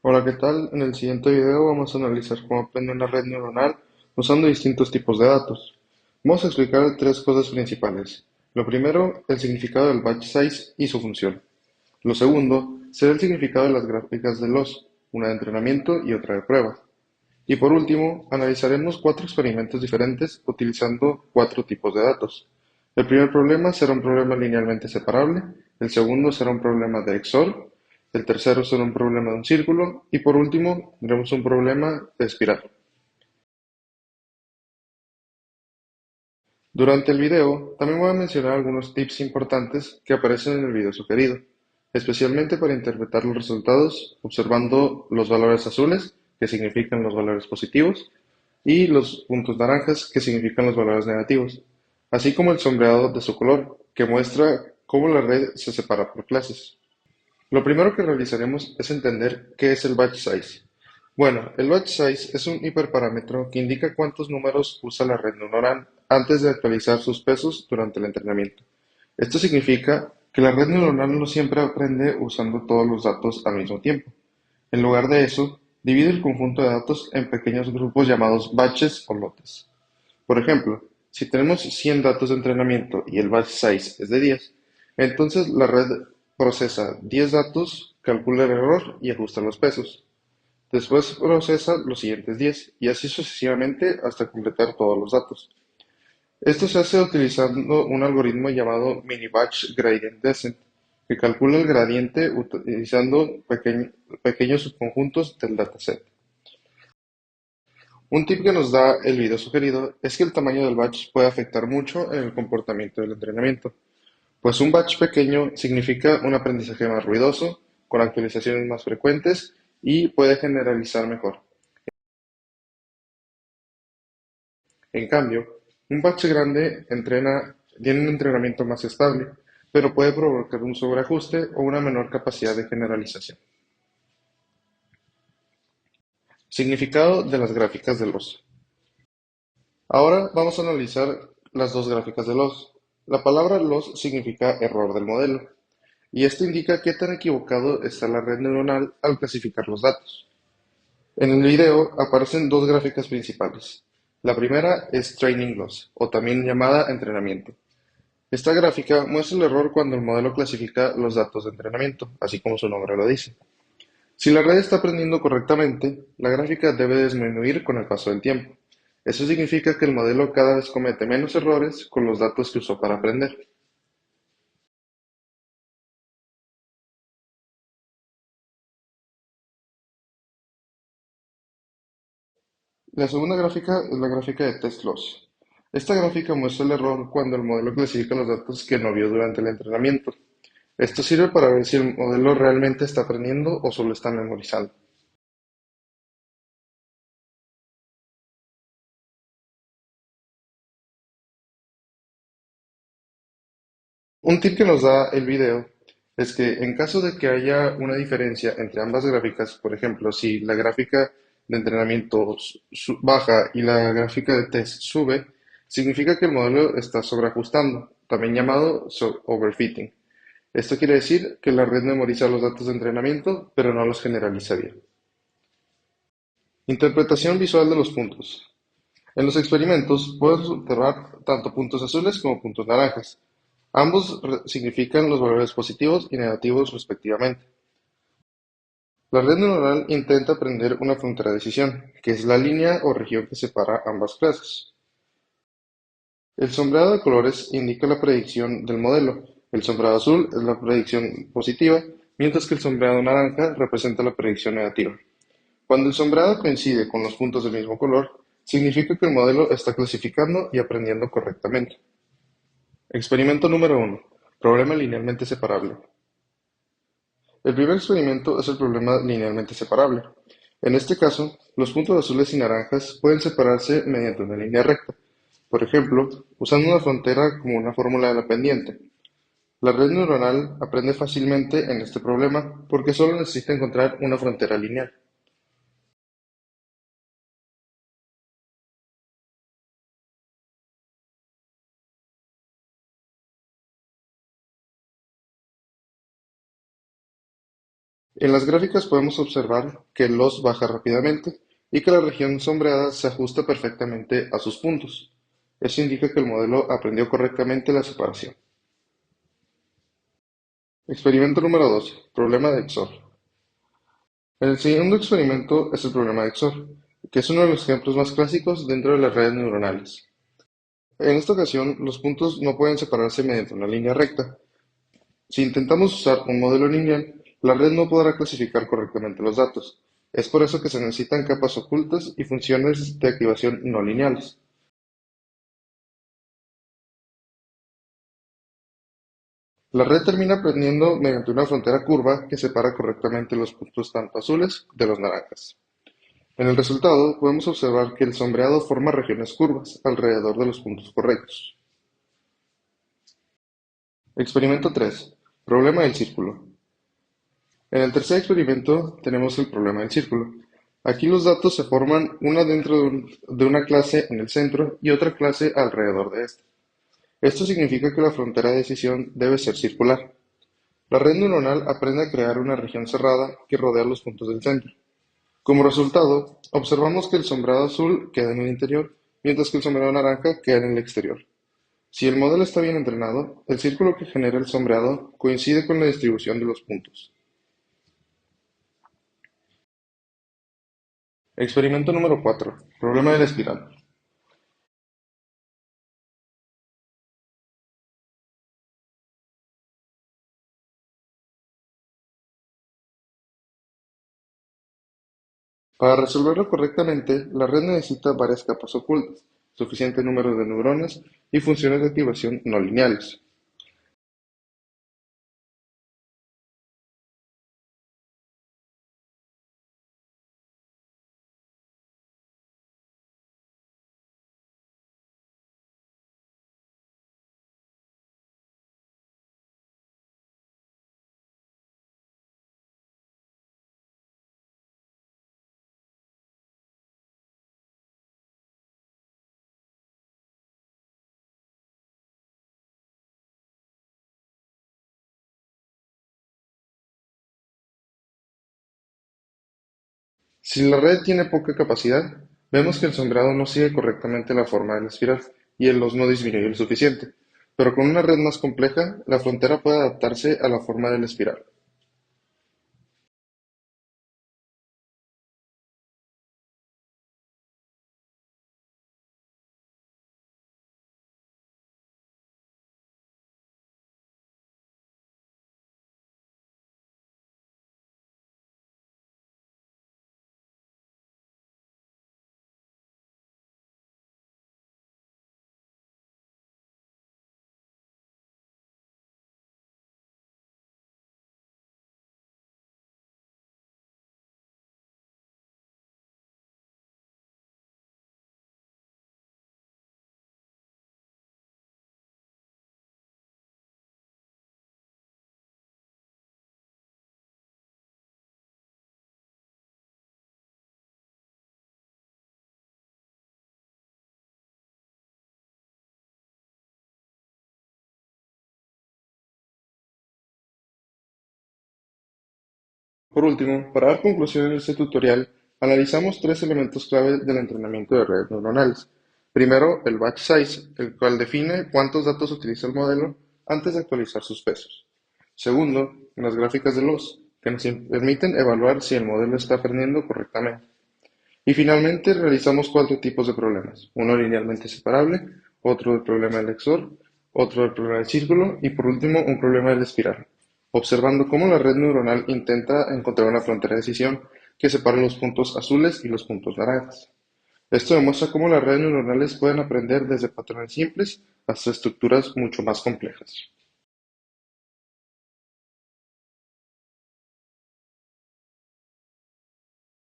Hola, ¿qué tal? En el siguiente video vamos a analizar cómo aprende una red neuronal usando distintos tipos de datos. Vamos a explicar tres cosas principales. Lo primero, el significado del batch size y su función. Lo segundo, será el significado de las gráficas de loss, una de entrenamiento y otra de prueba. Y por último, analizaremos cuatro experimentos diferentes utilizando cuatro tipos de datos. El primer problema será un problema linealmente separable, el segundo será un problema de XOR, el tercero será un problema de un círculo y por último tendremos un problema de espiral. Durante el video también voy a mencionar algunos tips importantes que aparecen en el video sugerido, especialmente para interpretar los resultados observando los valores azules, que significan los valores positivos, y los puntos naranjas, que significan los valores negativos, así como el sombreado de su color, que muestra cómo la red se separa por clases. Lo primero que realizaremos es entender qué es el batch size. Bueno, el batch size es un hiperparámetro que indica cuántos números usa la red neuronal antes de actualizar sus pesos durante el entrenamiento. Esto significa que la red neuronal no siempre aprende usando todos los datos al mismo tiempo. En lugar de eso, divide el conjunto de datos en pequeños grupos llamados batches o lotes. Por ejemplo, si tenemos 100 datos de entrenamiento y el batch size es de 10, entonces la red procesa 10 datos, calcula el error y ajusta los pesos. Después procesa los siguientes 10 y así sucesivamente hasta completar todos los datos. Esto se hace utilizando un algoritmo llamado Mini-Batch Gradient Descent, que calcula el gradiente utilizando pequeños subconjuntos del dataset. Un tip que nos da el video sugerido es que el tamaño del batch puede afectar mucho en el comportamiento del entrenamiento, pues un batch pequeño significa un aprendizaje más ruidoso, con actualizaciones más frecuentes y puede generalizar mejor. En cambio, un batch grande tiene un entrenamiento más estable, pero puede provocar un sobreajuste o una menor capacidad de generalización. Significado de las gráficas de loss. Ahora vamos a analizar las dos gráficas de loss. La palabra loss significa error del modelo, y esto indica qué tan equivocado está la red neuronal al clasificar los datos. En el video aparecen dos gráficas principales. La primera es Training Loss, o también llamada entrenamiento. Esta gráfica muestra el error cuando el modelo clasifica los datos de entrenamiento, así como su nombre lo dice. Si la red está aprendiendo correctamente, la gráfica debe disminuir con el paso del tiempo. Eso significa que el modelo cada vez comete menos errores con los datos que usó para aprender. La segunda gráfica es la gráfica de test loss. Esta gráfica muestra el error cuando el modelo clasifica los datos que no vio durante el entrenamiento. Esto sirve para ver si el modelo realmente está aprendiendo o solo está memorizando. Un tip que nos da el video es que en caso de que haya una diferencia entre ambas gráficas, por ejemplo, si la gráfica de entrenamiento baja y la gráfica de test sube, significa que el modelo está sobreajustando, también llamado overfitting. Esto quiere decir que la red memoriza los datos de entrenamiento, pero no los generaliza bien. Interpretación visual de los puntos. En los experimentos puedes observar tanto puntos azules como puntos naranjas. Ambos significan los valores positivos y negativos respectivamente. La red neuronal intenta aprender una frontera de decisión, que es la línea o región que separa ambas clases. El sombreado de colores indica la predicción del modelo. El sombreado azul es la predicción positiva, mientras que el sombreado naranja representa la predicción negativa. Cuando el sombreado coincide con los puntos del mismo color, significa que el modelo está clasificando y aprendiendo correctamente. Experimento número 1. Problema linealmente separable. El primer experimento es el problema linealmente separable. En este caso, los puntos azules y naranjas pueden separarse mediante una línea recta, por ejemplo, usando una frontera como una fórmula de la pendiente. La red neuronal aprende fácilmente en este problema porque solo necesita encontrar una frontera lineal. En las gráficas podemos observar que el loss baja rápidamente y que la región sombreada se ajusta perfectamente a sus puntos. Eso indica que el modelo aprendió correctamente la separación. Experimento número 12. Problema de XOR. El segundo experimento es el problema de XOR, que es uno de los ejemplos más clásicos dentro de las redes neuronales. En esta ocasión, los puntos no pueden separarse mediante una línea recta. Si intentamos usar un modelo lineal, la red no podrá clasificar correctamente los datos. Es por eso que se necesitan capas ocultas y funciones de activación no lineales. La red termina aprendiendo mediante una frontera curva que separa correctamente los puntos tanto azules de los naranjas. En el resultado, podemos observar que el sombreado forma regiones curvas alrededor de los puntos correctos. Experimento 3. Problema del círculo. En el tercer experimento tenemos el problema del círculo. Aquí los datos se forman una dentro de una clase en el centro y otra clase alrededor de esta. Esto significa que la frontera de decisión debe ser circular. La red neuronal aprende a crear una región cerrada que rodea los puntos del centro. Como resultado, observamos que el sombreado azul queda en el interior, mientras que el sombreado naranja queda en el exterior. Si el modelo está bien entrenado, el círculo que genera el sombreado coincide con la distribución de los puntos. Experimento número 4. Problema de la espiral. Para resolverlo correctamente, la red necesita varias capas ocultas, suficiente número de neuronas y funciones de activación no lineales. Si la red tiene poca capacidad, vemos que el sombreado no sigue correctamente la forma de la espiral y el loss no disminuye lo suficiente, pero con una red más compleja, la frontera puede adaptarse a la forma de la espiral. Por último, para dar conclusión en este tutorial, analizamos tres elementos clave del entrenamiento de redes neuronales. Primero, el batch size, el cual define cuántos datos utiliza el modelo antes de actualizar sus pesos. Segundo, las gráficas de loss, que nos permiten evaluar si el modelo está aprendiendo correctamente. Y finalmente, realizamos cuatro tipos de problemas. Uno linealmente separable, otro del problema del XOR, otro del problema del círculo y por último un problema de la espiral, observando cómo la red neuronal intenta encontrar una frontera de decisión que separe los puntos azules y los puntos naranjas. Esto demuestra cómo las redes neuronales pueden aprender desde patrones simples hasta estructuras mucho más complejas.